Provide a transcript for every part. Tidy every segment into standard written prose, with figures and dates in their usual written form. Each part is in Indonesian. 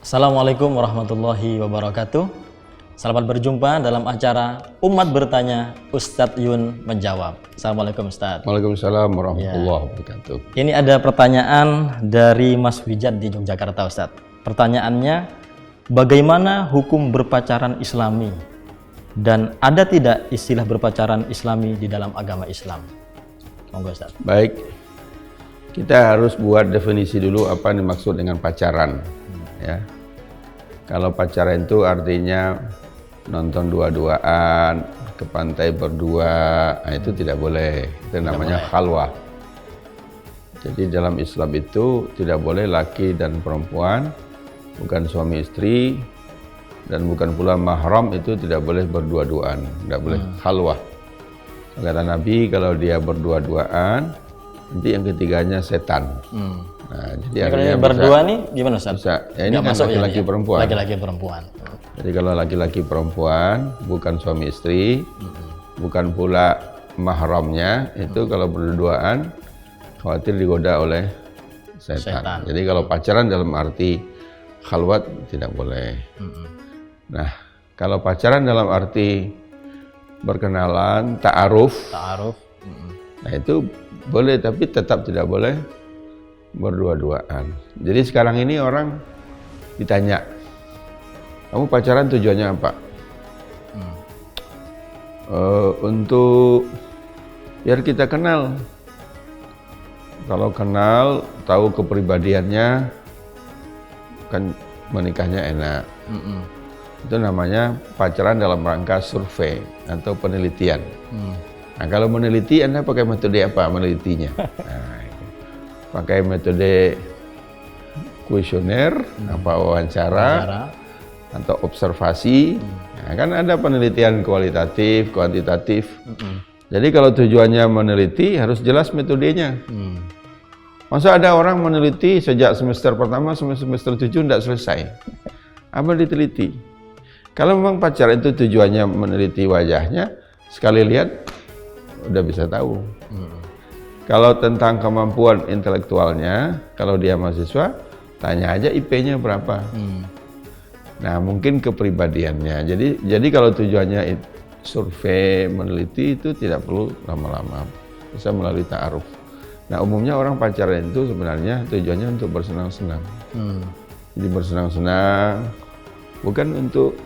Assalamualaikum warahmatullahi wabarakatuh. Selamat berjumpa dalam acara Umat Bertanya, Ustadz Yun Menjawab. Assalamualaikum Ustadz. Waalaikumsalam warahmatullahi wabarakatuh. Ini ada pertanyaan dari Mas Wijat di Yogyakarta Ustadz. Pertanyaannya, bagaimana hukum berpacaran Islami? Dan ada tidak istilah berpacaran Islami di dalam agama Islam? Monggo Ustadz. Baik, kita harus buat definisi dulu apa yang dimaksud dengan pacaran. Ya, kalau pacaran itu artinya nonton dua-duaan, ke pantai berdua, nah itu tidak boleh. Itu namanya khalwah. Jadi dalam Islam itu tidak boleh laki dan perempuan, bukan suami istri, dan bukan pula mahram itu tidak boleh berdua-duaan, tidak boleh khalwah. Kata Nabi, kalau dia berdua-duaan, nanti yang ketiganya setan. Nah, jadi kalau berdua nih gimana Ustaz? Bisa. Ya, ini kan laki-laki perempuan. Laki-laki perempuan. Jadi kalau laki-laki perempuan, bukan suami istri, bukan pula mahramnya, itu kalau berduaan khawatir digoda oleh setan. Jadi kalau pacaran dalam arti khalwat tidak boleh. Nah, kalau pacaran dalam arti berkenalan, ta'aruf, nah itu boleh, tapi tetap tidak boleh berdua-duaan. Jadi sekarang ini orang ditanya, kamu pacaran tujuannya apa? Untuk biar kita kenal. Kalau kenal, tahu kepribadiannya, kan menikahnya enak. Itu namanya pacaran dalam rangka survei atau penelitian. Nah, kalau meneliti, Anda pakai metode apa menelitinya? Nah, pakai metode kuesioner, apa wawancara, atau observasi. Nah, kan ada penelitian kualitatif, kuantitatif. Jadi kalau tujuannya meneliti, harus jelas metodenya. Masa ada orang meneliti sejak semester pertama sampai semester 7 tidak selesai? Apa diteliti? Kalau memang pacaran itu tujuannya meneliti wajahnya, sekali lihat udah bisa tahu. Kalau tentang kemampuan intelektualnya, kalau dia mahasiswa, tanya aja IP-nya berapa. Nah, mungkin kepribadiannya. Jadi kalau tujuannya survei, meneliti, itu tidak perlu lama-lama. Bisa melalui ta'aruf. Nah, umumnya orang pacaran itu sebenarnya tujuannya untuk bersenang-senang. Jadi bersenang-senang, bukan untuk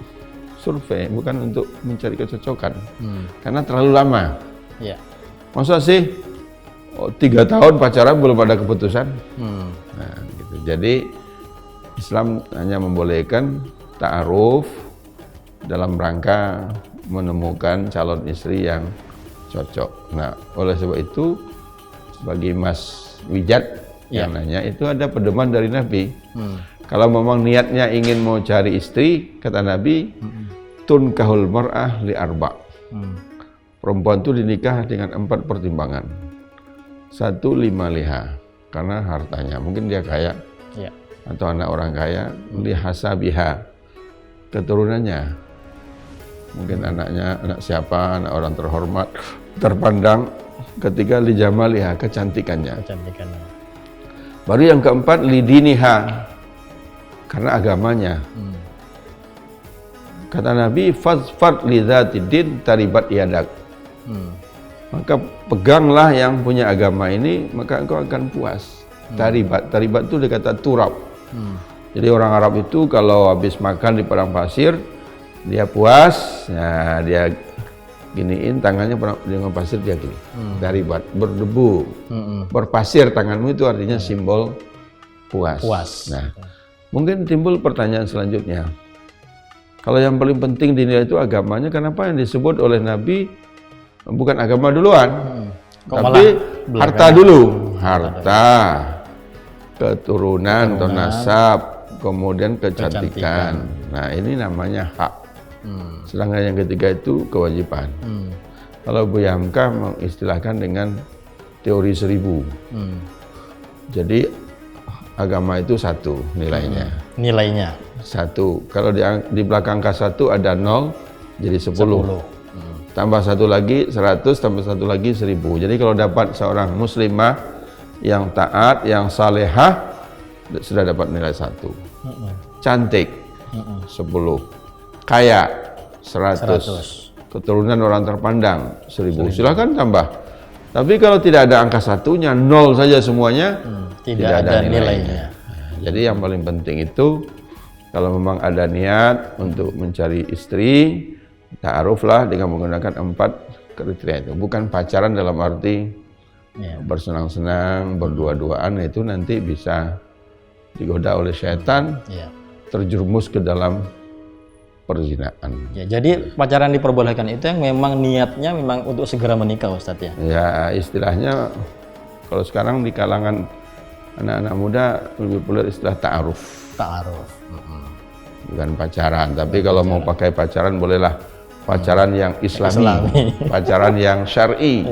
survei, bukan untuk mencari kecocokan. Karena terlalu lama. Masa sih 3 tahun pacaran belum ada keputusan? Nah, gitu. Jadi Islam hanya membolehkan ta'aruf dalam rangka menemukan calon istri yang cocok. Nah, oleh sebab itu bagi Mas Wijat yang nanya, itu ada pedoman dari Nabi. Kalau memang niatnya ingin mau cari istri, kata Nabi, tunkahul mar'ah li arba'. Perempuan itu dinikah dengan 4 pertimbangan. 1, 5 liha, karena hartanya, mungkin dia kaya, atau anak orang kaya, lihasabiha, keturunannya, mungkin anaknya anak siapa, anak orang terhormat, terpandang. Ketiga, lijamaliha, kecantikannya. Baru yang keempat, lidiniha, karena agamanya. Kata Nabi, fazfar lidzatidin taribat yadak. Maka peganglah yang punya agama ini, maka engkau akan puas. Taribat itu dia kata turab. Jadi orang Arab itu kalau habis makan di padang pasir, dia puas, nah dia giniin tangannya dengan pasir, dia gini. Taribat, berdebu, berpasir tanganmu, itu artinya simbol puas. Nah, mungkin timbul pertanyaan selanjutnya. Kalau yang paling penting dinilai itu agamanya, kenapa yang disebut oleh Nabi bukan agama duluan, tapi harta dulu, harta, keturunan atau nasab, kemudian kecantikan. Nah, ini namanya hak. Sedangkan yang ketiga itu kewajiban. Kalau Bu Hamka mengistilahkan dengan teori 1000. Jadi agama itu 1 nilainya. Nilainya 1. Kalau di belakang K1 ada 0, jadi 10. Tambah 1 lagi 100, tambah 1 lagi 1000. Jadi kalau dapat seorang muslimah yang taat, yang salehah, sudah dapat nilai 1. cantik 10, kaya 100, keturunan orang terpandang 1000. Silakan tambah. Tapi kalau tidak ada angka satunya, 0 saja semuanya, tidak ada nilainya. Jadi yang paling penting itu kalau memang ada niat untuk mencari istri, ta'aruflah dengan menggunakan 4 kriteria itu. Bukan pacaran dalam arti bersenang-senang, berdua-duaan, itu nanti bisa digoda oleh syaitan, terjerumus ke dalam perzinaan. Ya, jadi pacaran diperbolehkan itu yang memang niatnya memang untuk segera menikah, Ustadz ya? Ya, istilahnya kalau sekarang di kalangan anak-anak muda lebih populer istilah ta'aruf. Ta'aruf. Bukan pacaran, tapi kalau mau pakai pacaran bolehlah pacaran yang islami, pacaran yang syar'i,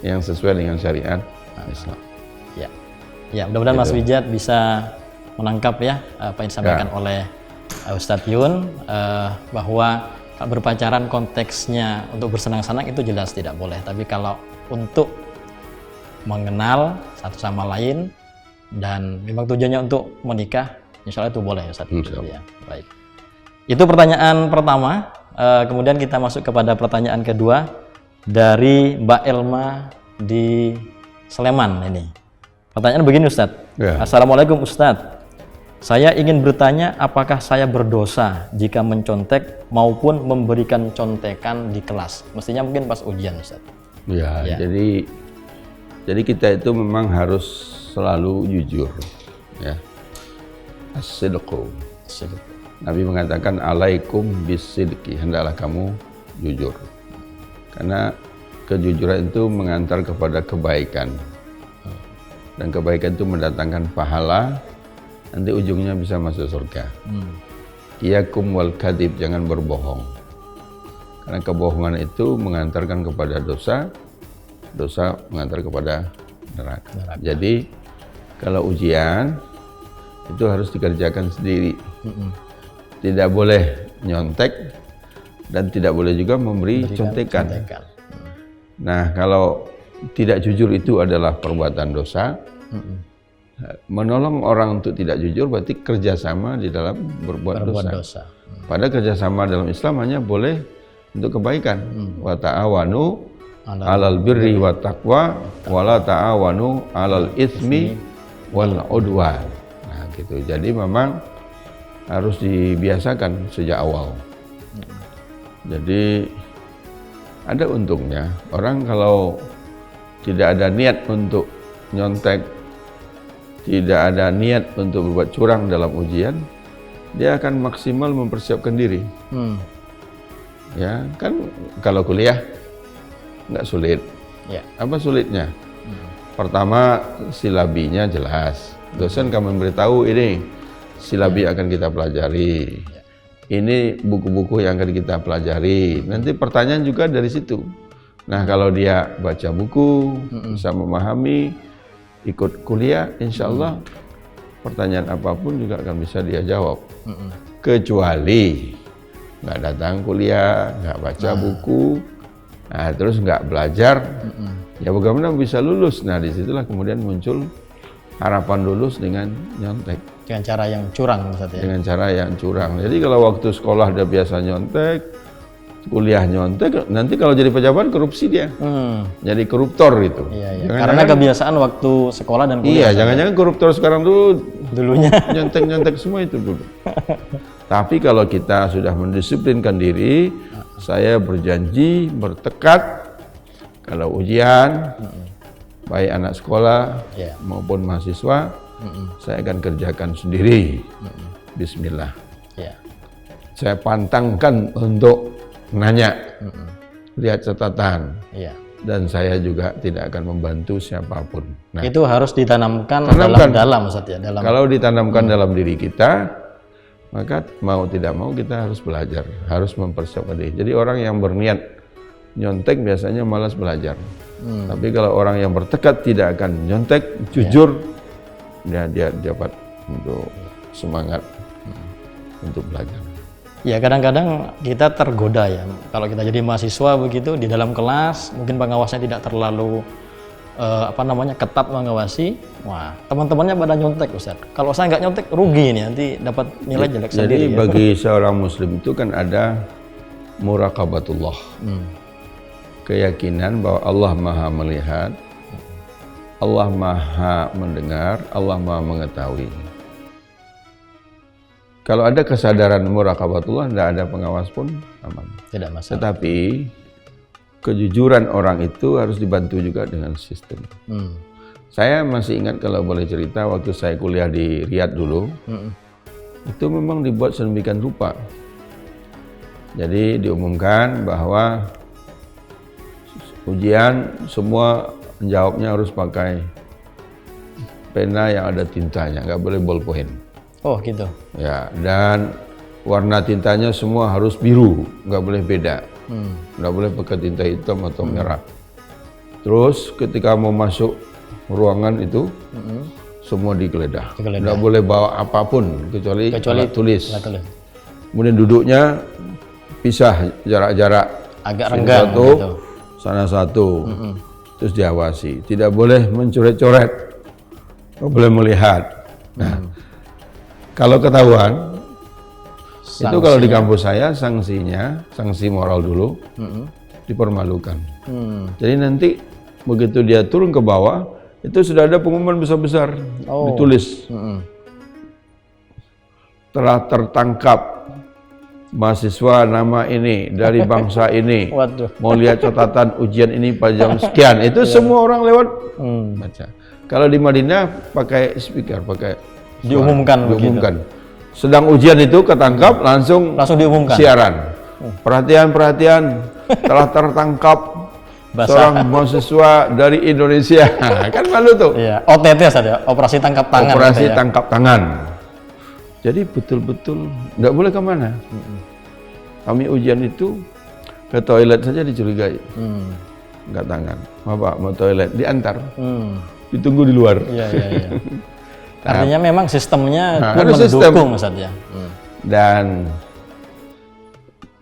yang sesuai dengan syariat Islam. Ya, ya, mudah-mudahan Mas Wijat bisa menangkap ya apa yang disampaikan oleh Ustadz Yun, bahwa berpacaran konteksnya untuk bersenang-senang itu jelas tidak boleh, tapi kalau untuk mengenal satu sama lain dan memang tujuannya untuk menikah, insya Allah itu boleh Ustadz. Ya, baik. Itu pertanyaan pertama. Kemudian kita masuk kepada pertanyaan kedua dari Mbak Elma di Sleman ini. Pertanyaan begini Ustadz. Assalamualaikum Ustadz. Saya ingin bertanya apakah saya berdosa jika mencontek maupun memberikan contekan di kelas? Mestinya mungkin pas ujian Ustadz. Ya. Jadi kita itu memang harus selalu jujur. Ya. As-sidqu. Nabi mengatakan alaikum bisidqi, hendaklah kamu jujur. Karena kejujuran itu mengantar kepada kebaikan. Dan kebaikan itu mendatangkan pahala, nanti ujungnya bisa masuk surga. Iyakum wal kadhib, jangan berbohong. Karena kebohongan itu mengantarkan kepada dosa, dosa mengantar kepada neraka. Jadi kalau ujian itu harus dikerjakan sendiri. Tidak boleh nyontek dan tidak boleh juga memberi contekan. Nah, kalau tidak jujur itu adalah perbuatan dosa. Menolong orang untuk tidak jujur berarti kerjasama di dalam berbuat dosa. Pada kerjasama dalam Islam hanya boleh untuk kebaikan. Wa ta'awanu alal birri wa taqwa wa la ta'awanu alal itsmi wal udwan. Nah, gitu. Jadi memang harus dibiasakan sejak awal. Jadi ada untungnya orang kalau tidak ada niat untuk nyontek, tidak ada niat untuk berbuat curang dalam ujian, dia akan maksimal mempersiapkan diri. Ya kan, kalau kuliah nggak sulit. Apa sulitnya? Pertama, silabinya jelas. Dosen akan memberitahu ini silabi akan kita pelajari. Ini buku-buku yang akan kita pelajari. Nanti pertanyaan juga dari situ. Nah, kalau dia baca buku, bisa memahami, ikut kuliah, insya Allah pertanyaan apapun juga akan bisa dia jawab. Kecuali nggak datang kuliah, nggak baca buku, nah terus nggak belajar, ya bagaimana bisa lulus? Nah, disitulah kemudian muncul harapan lulus dengan nyontek. Dengan cara yang curang Ustaz ya? Dengan cara yang curang. Jadi kalau waktu sekolah dia biasa nyontek, kuliah nyontek, nanti kalau jadi pejabat korupsi dia. Jadi koruptor itu. Karena kebiasaan waktu sekolah dan kuliah. Jangan-jangan koruptor sekarang dulunya nyontek-nyontek semua itu dulu. Tapi kalau kita sudah mendisiplinkan diri, saya berjanji, bertekad, kalau ujian, baik anak sekolah maupun mahasiswa, saya akan kerjakan sendiri. Bismillah. Saya pantangkan untuk nanya, lihat catatan, dan saya juga tidak akan membantu siapapun. Nah, itu harus ditanamkan dalam Ustaz ya. Kalau ditanamkan dalam diri kita, maka mau tidak mau kita harus belajar, harus mempersiapkan diri. Jadi orang yang berniat nyontek biasanya malas belajar. Tapi kalau orang yang bertekad tidak akan nyontek, jujur, dia dapat untuk semangat untuk belajar. Ya, kadang-kadang kita tergoda ya. Kalau kita jadi mahasiswa begitu di dalam kelas, mungkin pengawasnya tidak terlalu ketat mengawasi, wah teman-temannya pada nyontek Ustaz. Kalau saya nggak nyontek rugi nih, nanti dapat nilai jelek Jadi sendiri. Ya. bagi seorang muslim itu kan ada muraqabatullah. Keyakinan bahwa Allah Maha melihat, Allah Maha mendengar, Allah Maha mengetahui. Kalau ada kesadaran muraqabatullah, tidak ada pengawas pun aman. Tidak masalah. Tetapi kejujuran orang itu harus dibantu juga dengan sistem. Saya masih ingat kalau boleh cerita waktu saya kuliah di Riyadh dulu, itu memang dibuat sedemikian rupa. Jadi diumumkan bahwa ujian semua menjawabnya harus pakai pena yang ada tintanya, nggak boleh ballpoint. Oh gitu. Ya, dan warna tintanya semua harus biru, nggak boleh beda. Nggak boleh pakai tinta hitam atau merah. Terus ketika mau masuk ruangan itu, semua digeledah. Nggak boleh bawa apapun kecuali alat tulis. Kemudian duduknya pisah jarak-jarak. Agak renggang satu, gitu. Sana satu. Terus diawasi. Tidak boleh mencoret-coret. Nggak boleh melihat. Nah, kalau ketahuan, sanksinya. Itu kalau di kampus saya sanksi moral dulu, dipermalukan. Jadi nanti begitu dia turun ke bawah, itu sudah ada pengumuman besar-besar, ditulis. Telah tertangkap mahasiswa nama ini dari bangsa ini. Waduh. Mau lihat catatan ujian ini pada jam sekian. Itu semua orang lewat baca. Kalau di Madinah pakai speaker, pakai diumumkan. Sedang ujian itu ketangkap langsung diumumkan. Siaran. Perhatian, telah tertangkap seorang mahasiswa dari Indonesia. Kan malu tuh. Iya, OTT saja, operasi tangkap tangan. Operasi tangkap tangan. Jadi betul-betul nggak boleh kemana. Kami ujian itu ke toilet saja dicurigai. Nggak tangan. Bapak mau toilet, diantar. Ditunggu di luar. Iya. Artinya memang sistemnya pun mendukung Ustaz ya. Dan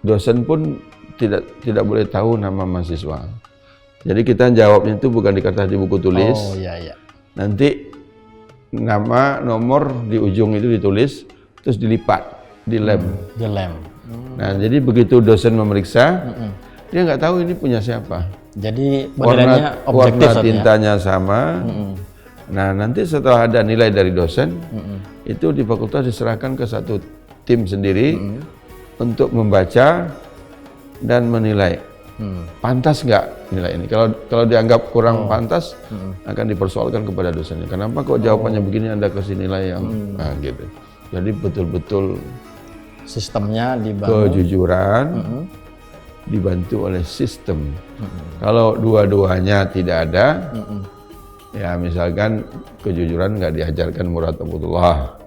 dosen pun tidak boleh tahu nama mahasiswa. Jadi kita jawabnya itu bukan di kertas di buku tulis. Oh iya. Nanti nama, nomor di ujung itu ditulis, terus dilipat, dilem. Nah, jadi begitu dosen memeriksa, dia nggak tahu ini punya siapa. Jadi warna tintanya sama. Nah, nanti setelah ada nilai dari dosen, itu di fakultas diserahkan ke satu tim sendiri untuk membaca dan menilai. Pantas nggak nilai ini? Kalau dianggap kurang pantas, akan dipersoalkan kepada dosennya. Kenapa kok jawabannya begini, Anda kasih nilai yang gitu. Jadi betul-betul sistemnya dibangun. Kejujuran dibantu oleh sistem. Kalau dua-duanya tidak ada, ya misalkan kejujuran nggak diajarkan muraqabatullah.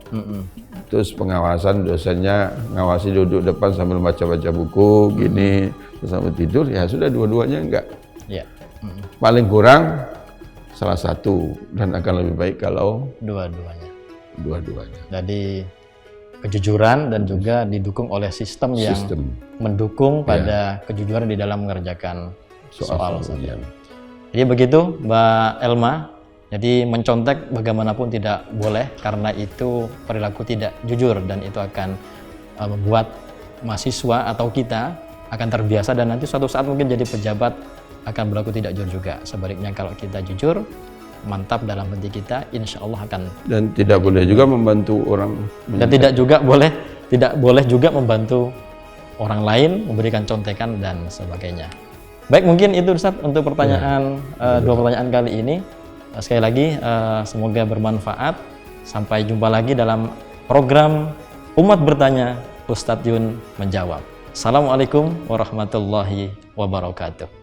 Terus pengawasan dosennya ngawasi duduk depan sambil baca-baca buku gini terus sambil tidur, ya sudah dua-duanya enggak. Paling kurang salah satu, dan akan lebih baik kalau dua-duanya. Jadi kejujuran dan juga didukung oleh sistem yang mendukung pada kejujuran di dalam mengerjakan soal. Jadi begitu Mbak Elma. Jadi mencontek bagaimanapun tidak boleh, karena itu perilaku tidak jujur dan itu akan membuat mahasiswa atau kita akan terbiasa dan nanti suatu saat mungkin jadi pejabat akan berlaku tidak jujur juga. Sebaliknya kalau kita jujur, mantap dalam hati kita, insya Allah akan. Dan tidak boleh juga membantu orang. Dan tidak boleh juga membantu orang lain, memberikan contekan dan sebagainya. Baik, mungkin itu Ustaz untuk pertanyaan dua pertanyaan kali ini. Sekali lagi semoga bermanfaat. Sampai jumpa lagi dalam program Umat Bertanya, Ustadz Yun Menjawab. Assalamualaikum warahmatullahi wabarakatuh.